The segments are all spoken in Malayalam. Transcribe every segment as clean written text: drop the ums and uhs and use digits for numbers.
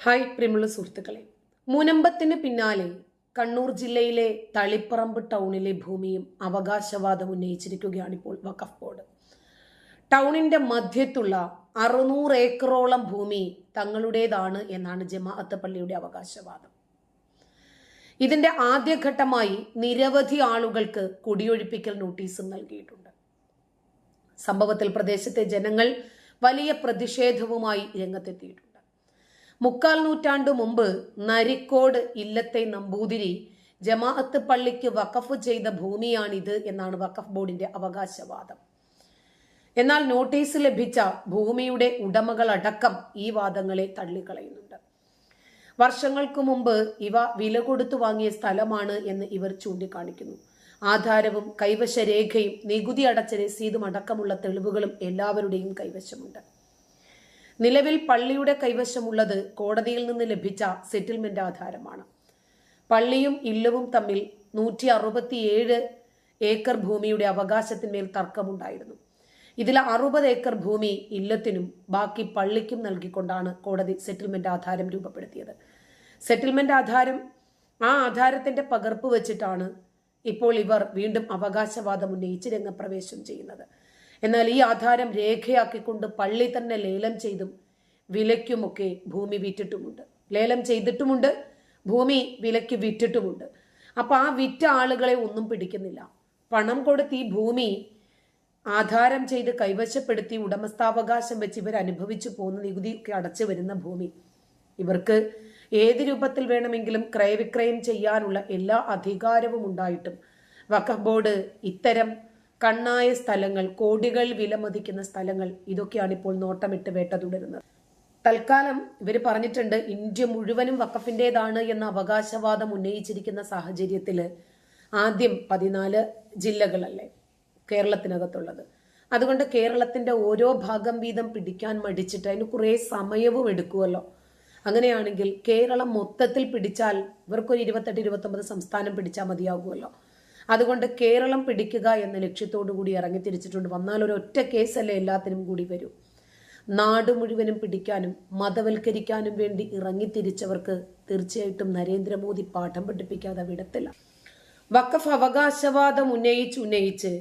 ഹായ് പ്രിയമുള്ള സുഹൃത്തുക്കളെ, മുനമ്പത്തിന് പിന്നാലെ കണ്ണൂർ ജില്ലയിലെ തളിപ്പറമ്പ് ടൗണിലെ ഭൂമിയും അവകാശവാദം ഉന്നയിച്ചിരിക്കുകയാണ് ഇപ്പോൾ വഖഫ് ബോർഡ്. ടൗണിന്റെ മധ്യത്തുള്ള 600 ഏക്കറോളം ഭൂമി തങ്ങളുടേതാണ് എന്നാണ് ജമാഅത്ത് പള്ളിയുടെ അവകാശവാദം. ഇതിന്റെ ആദ്യഘട്ടമായി നിരവധി ആളുകൾക്ക് കുടിയൊഴിപ്പിക്കൽ നോട്ടീസും നൽകിയിട്ടുണ്ട്. സംഭവത്തിൽ പ്രദേശത്തെ ജനങ്ങൾ വലിയ പ്രതിഷേധവുമായി രംഗത്തെത്തിയിട്ടുണ്ട്. 3/4 നൂറ്റാണ്ട് മുമ്പ് നരിക്കോട് ഇല്ലത്തെ നമ്പൂതിരി ജമാഅത്ത് പള്ളിക്ക് വഖഫ് ചെയ്ത ഭൂമിയാണിത് എന്നാണ് വഖഫ് ബോർഡിന്റെ അവകാശവാദം. എന്നാൽ നോട്ടീസ് ലഭിച്ച ഭൂമിയുടെ ഉടമകളടക്കം ഈ വാദങ്ങളെ തള്ളിക്കളയുന്നുണ്ട്. വർഷങ്ങൾക്ക് മുമ്പ് ഇവ വില കൊടുത്തു വാങ്ങിയ സ്ഥലമാണ് എന്ന് ഇവർ ചൂണ്ടിക്കാണിക്കുന്നു. ആധാരവും കൈവശരേഖയും നികുതി അടച്ച രസീതും അടക്കമുള്ള തെളിവുകളും എല്ലാവരുടെയും കൈവശമുണ്ട്. നിലവിൽ പള്ളിയുടെ കൈവശമുള്ളത് കോടതിയിൽ നിന്ന് ലഭിച്ച സെറ്റിൽമെന്റ് ആധാരമാണ്. പള്ളിയും ഇല്ലവും തമ്മിൽ 167 ഏക്കർ ഭൂമിയുടെ അവകാശത്തിന്മേൽ തർക്കമുണ്ടായിരുന്നു. ഇതിൽ 60 ഏക്കർ ഭൂമി ഇല്ലത്തിനും ബാക്കി പള്ളിക്കും നൽകിക്കൊണ്ടാണ് കോടതി സെറ്റിൽമെന്റ് ആധാരം രൂപപ്പെടുത്തിയത്. സെറ്റിൽമെന്റ് ആധാരത്തിന്റെ പകർപ്പ് വെച്ചിട്ടാണ് ഇപ്പോൾ ഇവർ വീണ്ടും അവകാശവാദം ഉന്നയിച്ച് രംഗപ്രവേശം ചെയ്യുന്നത്. എന്നാൽ ഈ ആധാരം രേഖയാക്കിക്കൊണ്ട് പള്ളി തന്നെ ലേലം ചെയ്തും വിലയ്ക്കുമൊക്കെ ഭൂമി വിറ്റിട്ടുമുണ്ട്. ലേലം ചെയ്തിട്ടുമുണ്ട്, ഭൂമി വിലയ്ക്ക് വിറ്റിട്ടുമുണ്ട്. അപ്പൊ ആ വിറ്റ ആളുകളെ ഒന്നും പിടിക്കുന്നില്ല. പണം കൊടുത്ത് ഈ ഭൂമി ആധാരം ചെയ്ത് കൈവശപ്പെടുത്തി ഉടമസ്ഥാവകാശം വെച്ച് ഇവർ അനുഭവിച്ചു പോകുന്ന നികുതിയൊക്കെ അടച്ചു വരുന്ന ഭൂമി ഇവർക്ക് ഏത് രൂപത്തിൽ വേണമെങ്കിലും ക്രയവിക്രയം ചെയ്യാനുള്ള എല്ലാ അധികാരവും ഉണ്ടായിട്ടും വഖഫ് ബോർഡ് ഇത്തരം കണ്ണായ സ്ഥലങ്ങൾ, കോടികൾ വിലമതിക്കുന്ന സ്ഥലങ്ങൾ, ഇതൊക്കെയാണ് ഇപ്പോൾ നോട്ടമിട്ട് വേട്ട തുടരുന്നത്. തൽക്കാലം ഇവർ പറഞ്ഞിട്ടുണ്ട് ഇന്ത്യ മുഴുവനും വഖഫിൻ്റെതാണ് എന്ന അവകാശവാദം ഉന്നയിച്ചിരിക്കുന്ന സാഹചര്യത്തിൽ ആദ്യം 14 ജില്ലകളല്ലേ കേരളത്തിനകത്തുള്ളത്. അതുകൊണ്ട് കേരളത്തിന്റെ ഓരോ ഭാഗം വീതം പിടിക്കാൻ മടിച്ചിട്ട് അതിന് കുറേ സമയവും എടുക്കുമല്ലോ. അങ്ങനെയാണെങ്കിൽ കേരളം മൊത്തത്തിൽ പിടിച്ചാൽ ഇവർക്കൊരു 28-29 സംസ്ഥാനം പിടിച്ചാൽ മതിയാകുമല്ലോ. അതുകൊണ്ട് കേരളം പിടിക്കുക എന്ന ലക്ഷ്യത്തോടു കൂടി ഇറങ്ങി തിരിച്ചിട്ടുണ്ട്. വന്നാൽ ഒരു ഒറ്റ കേസല്ലേ എല്ലാത്തിനും കൂടി വരൂ. നാട് മുഴുവനും പിടിക്കാനും മതവൽക്കരിക്കാനും വേണ്ടി ഇറങ്ങിത്തിരിച്ചവർക്ക് തീർച്ചയായിട്ടും നരേന്ദ്രമോദി പാഠം പഠിപ്പിക്കാതെ വിടത്തില്ല. വഖഫ് അവകാശവാദം ഉന്നയിച്ച്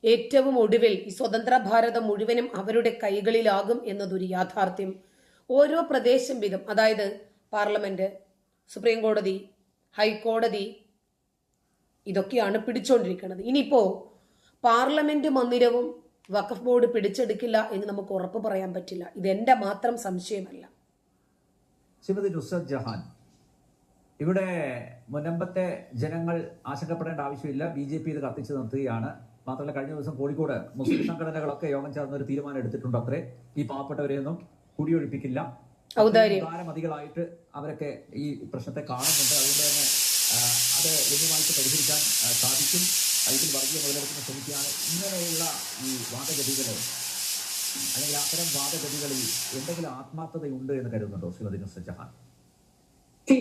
ഏറ്റവും ഒടുവിൽ ഈ സ്വതന്ത്ര ഭാരതം മുഴുവനും അവരുടെ കൈകളിലാകും എന്നതൊരു യാഥാർത്ഥ്യം ഓരോ പ്രദേശം വീതം, അതായത് പാർലമെന്റ്, സുപ്രീം കോടതി, ഹൈക്കോടതി, ഇതൊക്കെയാണ് പിടിച്ചോണ്ടിരിക്കുന്നത്. ഇനിയിപ്പോ പാർലമെന്റ് മന്ദിരവും വഖഫ് ബോർഡ് പിടിച്ചെടുക്കില്ല എന്ന് നമുക്ക് ഉറപ്പ് പറയാൻ പറ്റില്ല. ഇതെന്റെ മാത്രം സംശയമല്ല. ശ്രീമതി നുസ്രത്ത് ജഹാൻ, ഇവിടെ മുനമ്പത്തെ ജനങ്ങൾ ആശങ്കപ്പെടേണ്ട ആവശ്യമില്ല. BJP ഇത് കത്തിച്ചു നിർത്തുകയാണ്. മാത്രമല്ല, കഴിഞ്ഞ ദിവസം കോഴിക്കോട് മുസ്ലിം സംഘടനകളൊക്കെ യോഗം ചേർന്ന ഒരു തീരുമാനം എടുത്തിട്ടുണ്ട്. അത്രേ, ഈ പാവപ്പെട്ടവരെയൊന്നും കുടിയൊഴിപ്പിക്കില്ല. ധാരാമതികളായിട്ട് അവരൊക്കെ ഈ പ്രശ്നത്തെ കാണുന്നുണ്ട്. അതുകൊണ്ട് തന്നെ അത് ഗണ്യമായിട്ട് പരിഹരിക്കാൻ സാധിക്കും. ഇതിൽ വർഗീയ മുതലെടുപ്പിന് ശ്രമിക്കുകയാണ്. ഇങ്ങനെയുള്ള ഈ വാദഗതികളെ അല്ലെങ്കിൽ അത്തരം വാദഗതികളിൽ എന്തെങ്കിലും ആത്മാർത്ഥതയുണ്ട് എന്ന് കരുതുന്നുണ്ടോ Shrimati Nusrat Jahan?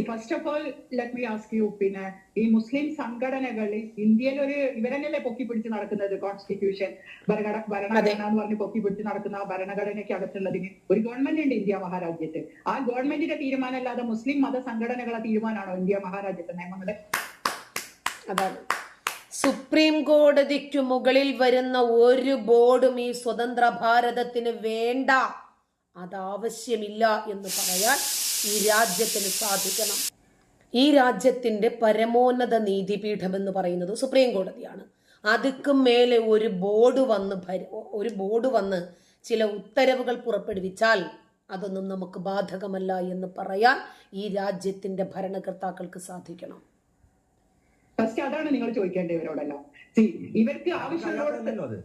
First of all let me ask you, പിന്നെ ഈ മുസ്ലിം സംഘടനകളിൽ ഇന്ത്യയിൽ ഇവരെന്നല്ലേ പൊക്കി പിടിച്ച് നടക്കുന്നത് കോൺസ്റ്റിറ്റ്യൂഷൻ, ഭരണഘടന എന്ന് പറഞ്ഞ് പൊക്കി പിടിച്ച് നടക്കുന്ന ആ ഭരണഘടനയ്ക്ക് അകത്തുള്ളതിന് ഒരു ഗവൺമെന്റ് ഉണ്ട് ഇന്ത്യ മഹാരാജ്യത്ത്. ആ ഗവൺമെന്റിന്റെ തീരുമാനം അല്ലാതെ മുസ്ലിം മത സംഘടനകളുടെ തീരുമാനമാണോ ഇന്ത്യ മഹാരാജ്യത്തെ നിയമങ്ങള്? അതാണ് സുപ്രീം കോടതിക്കു മുകളിൽ വരുന്ന ഒരു ബോർഡും ഈ സ്വതന്ത്ര ഭാരതത്തിന് വേണ്ട, അതാവശ്യമില്ല എന്ന് പറയാൻ ഈ രാജ്യത്തിന് സാധിക്കണം. ഈ രാജ്യത്തിന്റെ പരമോന്നത നീതിപീഠം എന്ന് പറയുന്നത് സുപ്രീം കോടതിയാണ്. അതുക്കും മേലെ ഒരു ബോർഡ് വന്ന് ചില ഉത്തരവുകൾ പുറപ്പെടുവിച്ചാൽ അതൊന്നും നമുക്ക് ബാധകമല്ല എന്ന് പറയാൻ ഈ രാജ്യത്തിന്റെ ഭരണകർത്താക്കൾക്ക് സാധിക്കണം. ഫസ്റ്റ് അതാണ് നിങ്ങൾ ചോദിക്കേണ്ടത് ഇവരോടെല്ലാം. ഇവർക്ക് ആവശ്യമുള്ള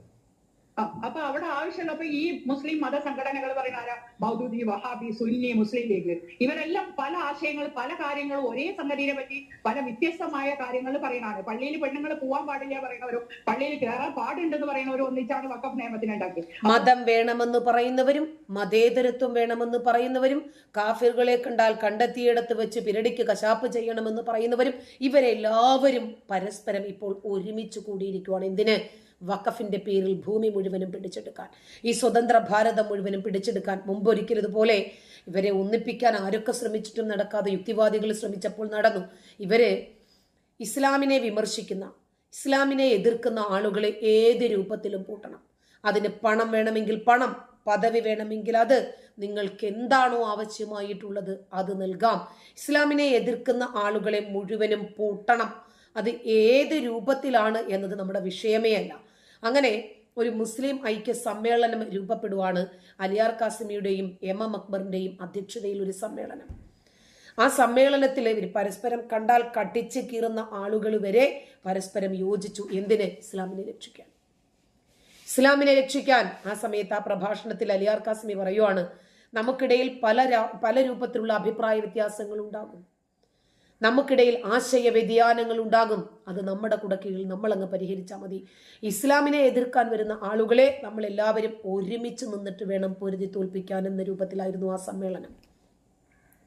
അപ്പൊ അവിടെ ആവശ്യമുള്ളപ്പോ ഈ മുസ്ലിം മത സംഘടനകൾ പറയുന്ന ആരാ? മൗദൂദി, വഹാബി, സുന്നി, മുസ്ലിം ലീഗ്, ഇവരെല്ലാം പല ആശയങ്ങൾ, പല കാര്യങ്ങളും ഒരേ സംഗതിയെ പറ്റി പല വ്യത്യസ്തമായ കാര്യങ്ങൾ പറയുന്നതാണ്. പള്ളിയിൽ പെണ്ണുങ്ങൾ പോവാൻ പാടില്ല പറയുന്നവരും പള്ളിയിൽ കയറാൻ പാടുണ്ടെന്ന് പറയുന്നവരും ഒന്നിച്ചാണ് വഖഫ് നിയമത്തിനുണ്ടാക്കി. മതം വേണമെന്ന് പറയുന്നവരും മതേതരത്വം വേണമെന്ന് പറയുന്നവരും കാഫിറുകളെ കണ്ടാൽ കണ്ടെത്തിയിടത്ത് വെച്ച് പിരടിക്ക് കശാപ്പ് ചെയ്യണമെന്ന് പറയുന്നവരും ഇവരെല്ലാവരും പരസ്പരം ഇപ്പോൾ ഒരുമിച്ച് കൂടിയിരിക്കുവാണ്. എന്തിന്? വഖഫിന്റെ പേരിൽ ഭൂമി മുഴുവനും പിടിച്ചെടുക്കാൻ, ഈ സ്വതന്ത്ര ഭാരതം മുഴുവനും പിടിച്ചെടുക്കാൻ മുമ്പൊരിക്കലതുപോലെ ഇവരെ ഒന്നിപ്പിക്കാൻ ആരൊക്കെ ശ്രമിച്ചിട്ടും നടക്കാതെ യുക്തിവാദികൾ ശ്രമിച്ചപ്പോൾ നടന്നു. ഇവര് ഇസ്ലാമിനെ വിമർശിക്കുന്ന, ഇസ്ലാമിനെ എതിർക്കുന്ന ആളുകളെ ഏത് രൂപത്തിലും പൂട്ടണം. അതിന് പണം വേണമെങ്കിൽ പണം, പദവി വേണമെങ്കിൽ അത്, നിങ്ങൾക്ക് എന്താണോ ആവശ്യമായിട്ടുള്ളത് അത് നൽകാം. ഇസ്ലാമിനെ എതിർക്കുന്ന ആളുകളെ മുഴുവനും പൂട്ടണം. അത് ഏത് രൂപത്തിലാണ് എന്നത് നമ്മുടെ വിഷയമേ അല്ല. അങ്ങനെ ഒരു മുസ്ലിം ഐക്യ സമ്മേളനം രൂപപ്പെടുവാണ്. അലിയാർ കാസിമിയുടെയും എം അക്ബറിന്റെയും അധ്യക്ഷതയിൽ ഒരു സമ്മേളനം. ആ സമ്മേളനത്തിൽ ഇവർ പരസ്പരം കണ്ടാൽ കട്ടിച്ച് കീറുന്ന ആളുകൾ വരെ പരസ്പരം യോജിച്ചു. എന്തിന്? ഇസ്ലാമിനെ രക്ഷിക്കാൻ. ഇസ്ലാമിനെ രക്ഷിക്കാൻ. ആ സമയത്ത് ആ പ്രഭാഷണത്തിൽ അലിയാർ കാസിമി പറയുവാണ്, നമുക്കിടയിൽ പല രൂപത്തിലുള്ള അഭിപ്രായ വ്യത്യാസങ്ങൾ ഉണ്ടാകും, നമുക്കിടയിൽ ആശയ വ്യതിയാനങ്ങൾ ഉണ്ടാകും. അത് നമ്മുടെ കുടക്കീഴിൽ നമ്മൾ അങ്ങ് പരിഹരിച്ചാൽ മതി. ഇസ്ലാമിനെ എതിർക്കാൻ വരുന്ന ആളുകളെ നമ്മൾ എല്ലാവരും ഒരുമിച്ച് നിന്നിട്ട് വേണം പൊരുതി തോൽപ്പിക്കാൻ എന്ന രൂപത്തിലായിരുന്നു ആ സമ്മേളനം.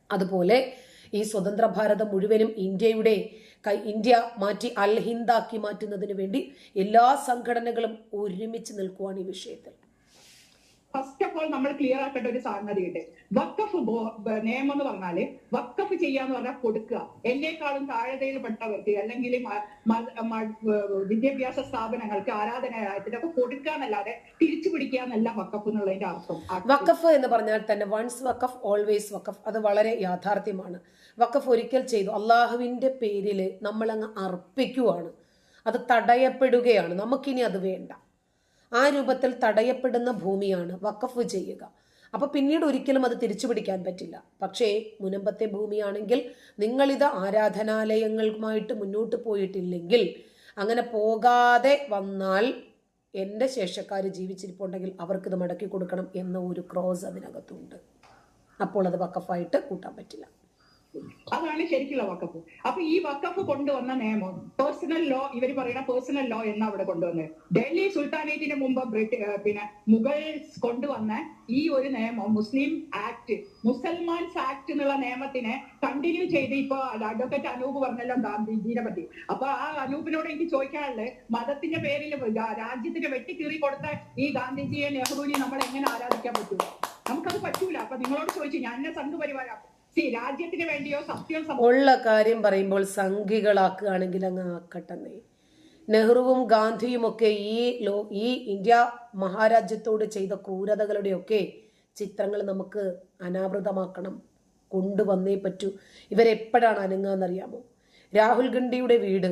അതുപോലെ ഈ സ്വതന്ത്ര ഭാരതം മുഴുവനും ഇന്ത്യ മാറ്റി അൽ ഹിന്ദാക്കി മാറ്റുന്നതിന് വേണ്ടി എല്ലാ സംഘടനകളും ഒരുമിച്ച് നിൽക്കുവാണ് ഈ വിഷയത്തിൽ. ഫസ്റ്റ് ഓഫ് ഓൾ നമ്മൾ ക്ലിയർ ആക്കേണ്ട ഒരു സംഗതിയുണ്ട്. വഖഫ് നിയമം എന്ന് പറഞ്ഞാല് വഖഫ് ചെയ്യാന്ന് പറഞ്ഞാൽ കൊടുക്കുക. എന്നേക്കാളും താഴെയിൽപ്പെട്ടവർക്ക് അല്ലെങ്കിൽ വിദ്യാഭ്യാസ സ്ഥാപനങ്ങൾക്ക്, ആരാധനാലയത്തിനൊക്കെ കൊടുക്കുക എന്നല്ലാതെ തിരിച്ചു പിടിക്കുക എന്നല്ല വഖഫ് എന്നുള്ളതിന്റെ അർത്ഥം. വഖഫ് എന്ന് പറഞ്ഞാൽ തന്നെ വൺസ് വഖഫ് ഓൾവേസ് വഖഫ്. അത് വളരെ യാഥാർത്ഥ്യമാണ്. വഖഫ് ഒരിക്കൽ ചെയ്തു, അള്ളാഹുവിന്റെ പേരില് നമ്മൾ അങ്ങ് അർപ്പിക്കുവാണ്. അത് തടയപ്പെടുകയാണ്. നമുക്കിനി അത് വേണ്ട. ആ രൂപത്തിൽ തടയപ്പെടുന്ന ഭൂമിയാണ് വഖഫ് ചെയ്യുക. അപ്പൊ പിന്നീട് ഒരിക്കലും അത് തിരിച്ചു പിടിക്കാൻ പറ്റില്ല. പക്ഷേ മുനമ്പത്തെ ഭൂമിയാണെങ്കിൽ നിങ്ങളിത് ആരാധനാലയങ്ങളുമായിട്ട് മുന്നോട്ട് പോയിട്ടില്ലെങ്കിൽ, അങ്ങനെ പോകാതെ വന്നാൽ എൻ്റെ ശേഷക്കാർ ജീവിച്ചിരിപ്പുണ്ടെങ്കിൽ അവർക്കിത് മടക്കി കൊടുക്കണം എന്ന ഒരു ക്രോസ് അതിനകത്തുണ്ട്. അപ്പോൾ അത് വഖഫായിട്ട് കൂട്ടാൻ പറ്റില്ല. അതാണ് ശരിക്കുള്ള വഖഫ്. അപ്പൊ ഈ വഖഫ് കൊണ്ടുവന്ന നിയമം പേഴ്സണൽ ലോ, ഇവർ പറയുന്ന പേഴ്സണൽ ലോ എന്ന് അവിടെ കൊണ്ടുവന്നത്. ഡൽഹി സുൽത്താനേറ്റിന് മുമ്പ് മുഗൾ കൊണ്ടുവന്ന ഈ ഒരു നിയമം, മുസ്ലിം ആക്ട്, മുസൽമാൻസ് ആക്ട് എന്നുള്ള നിയമത്തിനെ കണ്ടിന്യൂ ചെയ്ത് ഇപ്പൊ അഡ്വക്കേറ്റ് അനൂപ് പറഞ്ഞല്ലോ ഗാന്ധിജിയെ പറ്റി. അപ്പൊ ആ അനൂപിനോട് എനിക്ക് ചോദിക്കാനുള്ളത്, മതത്തിന്റെ പേരിൽ രാജ്യത്തിന് വെട്ടിക്കീറി കൊടുത്ത ഈ ഗാന്ധിജിയെ, നെഹ്റുവിനെ നമ്മൾ എങ്ങനെ ആരാധിക്കാൻ പറ്റൂ? നമുക്കത് പറ്റൂല. അപ്പൊ നിങ്ങളോട് ചോദിച്ചു, ഞാൻ എന്നെ സംഘപരിവാരം രാജ്യത്തിന് വേണ്ടിയോ സത്യം ഉള്ള കാര്യം പറയുമ്പോൾ സംഘികളാക്കുകയാണെങ്കിൽ അങ്ങ് ആക്കട്ടെന്നേ. നെഹ്റുവും ഗാന്ധിയും ഒക്കെ ഈ ഇന്ത്യ മഹാരാജ്യത്തോട് ചെയ്ത ക്രൂരതകളുടെയൊക്കെ ചിത്രങ്ങൾ നമുക്ക് അനാവൃതമാക്കണം, കൊണ്ടുവന്നേ പറ്റൂ. ഇവരെപ്പോഴാണ് അനങ്ങാന്നറിയാമോ? രാഹുൽ ഗാന്ധിയുടെ വീട്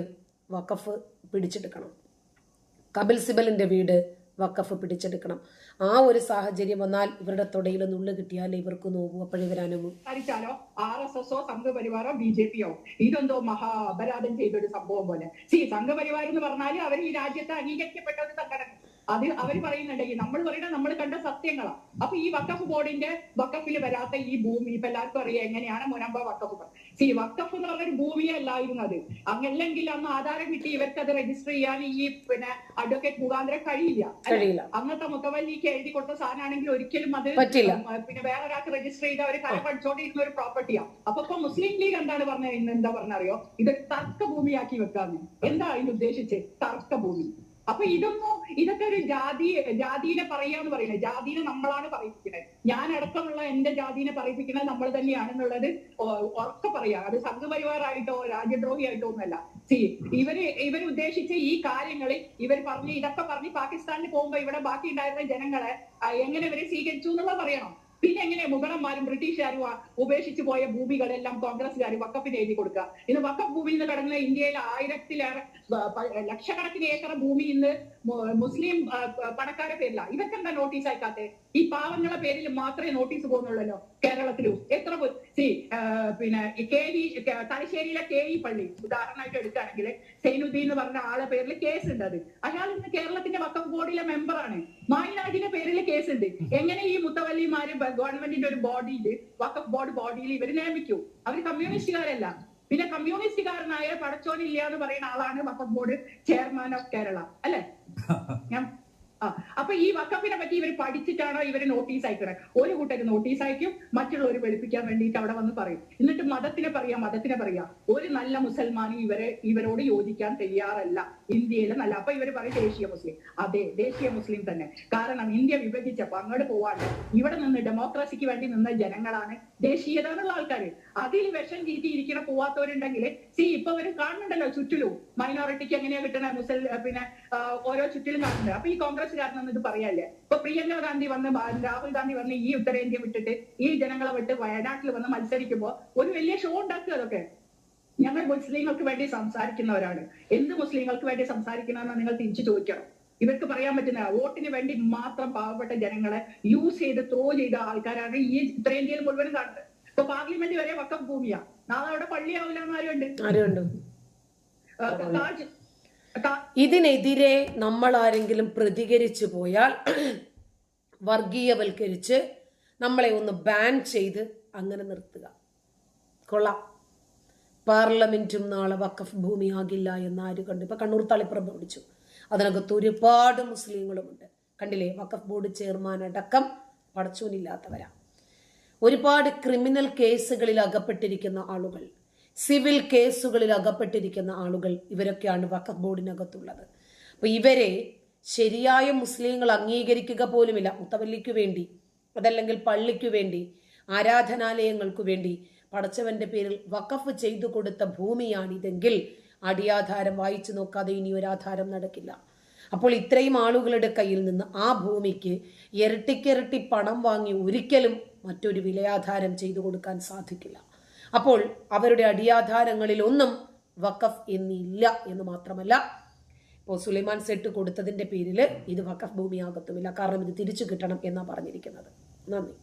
വഖഫ് പിടിച്ചെടുക്കണം, കപിൽ സിബലിന്റെ വീട് വഖഫ് പിടിച്ചെടുക്കണം. ആ ഒരു സാഹചര്യം വന്നാൽ ഇവരുടെ തൊടയിൽ നുള്ളു കിട്ടിയാലേ ഇവർക്ക് നോക്കൂ. അപ്പോഴിവരാനും RSSോ സംഘപരിവാറോ BJPയോ ഇതെന്തോ മഹാ അപരാധം ചെയ്തൊരു സംഭവം പോലെ. സംഘപരിവാരം എന്ന് പറഞ്ഞാൽ അവർ ഈ രാജ്യത്ത് അംഗീകരിക്കപ്പെട്ട ഒരു സംഘടന. അത് അവർ പറയുന്നുണ്ടെങ്കിൽ നമ്മൾ പറയണ നമ്മൾ കണ്ട സത്യങ്ങളാണ്. അപ്പൊ ഈ വഖഫ് ബോർഡിന്റെ വഖഫിൽ വരാത്ത ഈ ഭൂമി ഇപ്പൊ എല്ലാവർക്കും അറിയാം എങ്ങനെയാണ് മുനമ്പ വഖഫ്. വഖഫ് എന്ന് പറഞ്ഞൊരു ഭൂമിയെ അല്ലായിരുന്നത്. അങ്ങല്ലെങ്കിൽ അന്ന് ആധാരം കിട്ടി ഇവർക്ക് അത് രജിസ്റ്റർ ചെയ്യാൻ ഈ അഡ്വക്കേറ്റ് മുഖാന്തരം കഴിയില്ല. അന്നത്തെ മുത്തവല്ലിക്ക് എഴുതി കൊടുത്ത സാധനമാണെങ്കിൽ ഒരിക്കലും അത് വേറൊരാൾക്ക് രജിസ്റ്റർ ചെയ്ത് അവർ കരം പഠിച്ചോണ്ടിരുന്ന ഒരു പ്രോപ്പർട്ടിയാണ്. അപ്പൊ മുസ്ലിം ലീഗ് എന്താണ് പറഞ്ഞത്? ഇന്ന് എന്താ പറഞ്ഞറിയോ? ഇത് തർക്ക ഭൂമിയാക്കി വെക്കാന്ന്. എന്താ അതിന് ഉദ്ദേശിച്ച്? തർക്ക ഭൂമി. അപ്പൊ ഇതൊക്കെ ഒരു ജാതിനെ പറയാന്ന് പറയുന്നത്. ജാതിനെ നമ്മളാണ് പറയിപ്പിക്കുന്നത്. ഞാൻ അടക്കമുള്ള എന്റെ ജാതിനെ പറയിപ്പിക്കുന്നത് നമ്മൾ തന്നെയാണെന്നുള്ളത് ഉറക്കെ പറയാ. അത് സംഘപരിവാറായിട്ടോ രാജ്യദ്രോഹിയായിട്ടോ ഒന്നല്ല. ഇവർ ഉദ്ദേശിച്ച ഈ കാര്യങ്ങളിൽ ഇവർ ഇതൊക്കെ പറഞ്ഞ് പാകിസ്ഥാനിൽ പോകുമ്പോ ഇവിടെ ബാക്കി ഉണ്ടായിരുന്ന ജനങ്ങളെ എങ്ങനെ ഇവരെ സ്വീകരിച്ചു എന്നുള്ളത് പറയണം. പിന്നെ എങ്ങനെ മുഗളന്മാരും ബ്രിട്ടീഷുകാരും ഉപേക്ഷിച്ചു പോയ ഭൂമികളെല്ലാം കോൺഗ്രസ്സുകാർ വഖഫിന് എഴുതി കൊടുക്കുക. ഇന്ന് വഖഫ് ഭൂമി എന്ന് കിടക്കുന്ന ഇന്ത്യയിൽ 1000-ലേറെ ലക്ഷക്കണക്കിന് ഏക്കർ ഭൂമി ഇന്ന് മുസ്ലിം പണക്കാരുടെ പേരില്ല. ഇവർക്കെന്താ നോട്ടീസ് അയക്കാത്തെ? ഈ പാവങ്ങളുടെ പേരിൽ മാത്രമേ നോട്ടീസ് പോകുന്നുള്ളല്ലോ കേരളത്തിലും. എത്ര തലശ്ശേരിയിലെ KE പള്ളി ഉദാഹരണമായിട്ട് എടുക്കുകയാണെങ്കിൽ സൈനുദ്ദീൻ എന്ന് പറഞ്ഞ ആളെ പേരിൽ കേസ് ഉണ്ട്. അയാൾ ഇന്ന് കേരളത്തിന്റെ വഖഫ് ബോർഡിലെ മെമ്പറാണ്. മായിനാജിന്റെ പേരിൽ കേസ് ഉണ്ട്. എങ്ങനെ ഈ മുത്തവല്ലിമാര് ഗവൺമെന്റിന്റെ ഒരു ബോഡിയിൽ, വഖഫ് ബോഡിയിൽ ഇവർ നിയമിക്കൂ? അവർ കമ്മ്യൂണിസ്റ്റുകാരല്ല. പിന്നെ കമ്മ്യൂണിസ്റ്റുകാരനായ പടച്ചോനില്ല എന്ന് പറയുന്ന ആളാണ് വഖഫ് ബോർഡ് ചെയർമാൻ ഓഫ് കേരള, അല്ലെ? അപ്പൊ ഈ വഖഫിനെ പറ്റി ഇവർ പഠിച്ചിട്ടാണോ ഇവര് നോട്ടീസ് അയക്കണേ? ഒരു കൂട്ടര് നോട്ടീസ് അയക്കും, മറ്റുള്ളവർ വെളുപ്പിക്കാൻ വേണ്ടിയിട്ട് അവിടെ വന്ന് പറയും. എന്നിട്ട് മതത്തിനെ പറയാ. ഒരു നല്ല മുസൽമാനും ഇവരോട് യോജിക്കാൻ തയ്യാറല്ല ഇന്ത്യയിലെ നല്ല. അപ്പൊ ഇവര് പറയും ദേശീയ മുസ്ലിം. അതെ, ദേശീയ മുസ്ലിം തന്നെ. കാരണം ഇന്ത്യ വിഭജിച്ചപ്പോ അങ്ങോട്ട് പോവാണ്ട് ഇവിടെ നിന്ന് ഡെമോക്രസിക്ക് വേണ്ടി നിന്ന ജനങ്ങളാണ് ദേശീയത എന്നുള്ള ആൾക്കാര്. അതിൽ വിഷം ചീറ്റിയിരിക്കണ പോവാത്തവരുണ്ടെങ്കിൽ ഇപ്പൊ അവര് കാണുന്നുണ്ടല്ലോ ചുറ്റിലും മൈനോറിറ്റിക്ക് എങ്ങനെയാ കിട്ടണ പിന്നെ ഓരോ ചുറ്റിലും കാണുന്നുണ്ട്. അപ്പൊ ഈ കോൺഗ്രസ്സുകാരനൊന്നും ഇത് പറയാല്ലേ? ഇപ്പൊ പ്രിയങ്ക ഗാന്ധി വന്ന് രാഹുൽ ഗാന്ധി വന്ന് ഈ ഉത്തരേന്ത്യ വിട്ടിട്ട് ഈ ജനങ്ങളെ വിട്ട് വയനാട്ടിൽ വന്ന് മത്സരിക്കുമ്പോ ഒരു വലിയ ഷോ ഉണ്ടാക്കുക. അതൊക്കെ ഞങ്ങൾ മുസ്ലിങ്ങൾക്ക് വേണ്ടി സംസാരിക്കുന്നവരാണ്. എന്ത് മുസ്ലിങ്ങൾക്ക് വേണ്ടി സംസാരിക്കണമെന്ന് നിങ്ങൾ തിരിച്ചു ചോദിക്കണം. ഇവർക്ക് പറയാൻ പറ്റുന്ന വോട്ടിന് വേണ്ടി മാത്രം പാവപ്പെട്ട ജനങ്ങളെ യൂസ് ചെയ്ത് ത്രോ ചെയ്ത ആൾക്കാരാണ് ഈ ഉത്തരേന്ത്യയിൽ മുഴുവനും കാണുന്നത്. ഇപ്പൊ പാർലമെന്റ് വരെ വഖഫ് ഭൂമിയാ. നാളെ അവിടെ പള്ളിയാവില്ല എന്ന് ആരുണ്ട്? ഇതിനെതിരെ നമ്മൾ ആരെങ്കിലും പ്രതികരിച്ചു പോയാൽ വർഗീയവൽക്കരിച്ച് നമ്മളെ ഒന്ന് ബാൻ ചെയ്ത് അങ്ങനെ നിർത്തുക. കൊള്ളാം. പാർലമെന്റും നാളെ വഖഫ് ഭൂമിയാകില്ല എന്ന് ആര് കണ്ടു? ഇപ്പൊ കണ്ണൂർ തളിപ്പറമ്പ് പിടിച്ചു. അതിനകത്ത് ഒരുപാട് മുസ്ലിങ്ങളുമുണ്ട്. കണ്ടില്ലേ? വഖഫ് ബോർഡ് ചെയർമാൻ അടക്കം പടച്ചോനില്ലാത്തവരാ. ഒരുപാട് ക്രിമിനൽ കേസുകളിൽ അകപ്പെട്ടിരിക്കുന്ന ആളുകൾ, സിവിൽ കേസുകളിൽ അകപ്പെട്ടിരിക്കുന്ന ആളുകൾ, ഇവരൊക്കെയാണ് വഖഫ് ബോർഡിനകത്തുള്ളത്. അപ്പൊ ഇവരെ ശരിയായ മുസ്ലിങ്ങൾ അംഗീകരിക്കുക പോലുമില്ല. മുത്തവല്ലിക്കു വേണ്ടി, അതല്ലെങ്കിൽ പള്ളിക്കു വേണ്ടി, ആരാധനാലയങ്ങൾക്കു വേണ്ടി പടച്ചവന്റെ പേരിൽ വഖഫ് ചെയ്തു കൊടുത്ത ഭൂമിയാണിതെങ്കിൽ അടിയാധാരം വായിച്ചു നോക്കാതെ ഇനി ഒരു ആധാരം നടക്കില്ല. അപ്പോൾ ഇത്രയും ആളുകളുടെ കയ്യിൽ നിന്ന് ആ ഭൂമിക്ക് ഇരട്ടിക്കിരട്ടി പണം വാങ്ങി ഒരിക്കലും മറ്റൊരു വിലയാധാരം ചെയ്തു കൊടുക്കാൻ സാധിക്കില്ല. അപ്പോൾ അവരുടെ അടിയാധാരങ്ങളിൽ ഒന്നും വഖഫ് എന്നില്ല എന്ന് മാത്രമല്ല, ഇപ്പോൾ സുലൈമാൻ സെട്ട് കൊടുത്തതിന്റെ പേരിൽ ഇത് വഖഫ് ഭൂമിയാകത്തുമില്ല. കാരണം ഇത് തിരിച്ചു കിട്ടണം എന്നാണ് പറഞ്ഞിരിക്കുന്നത്. നന്ദി.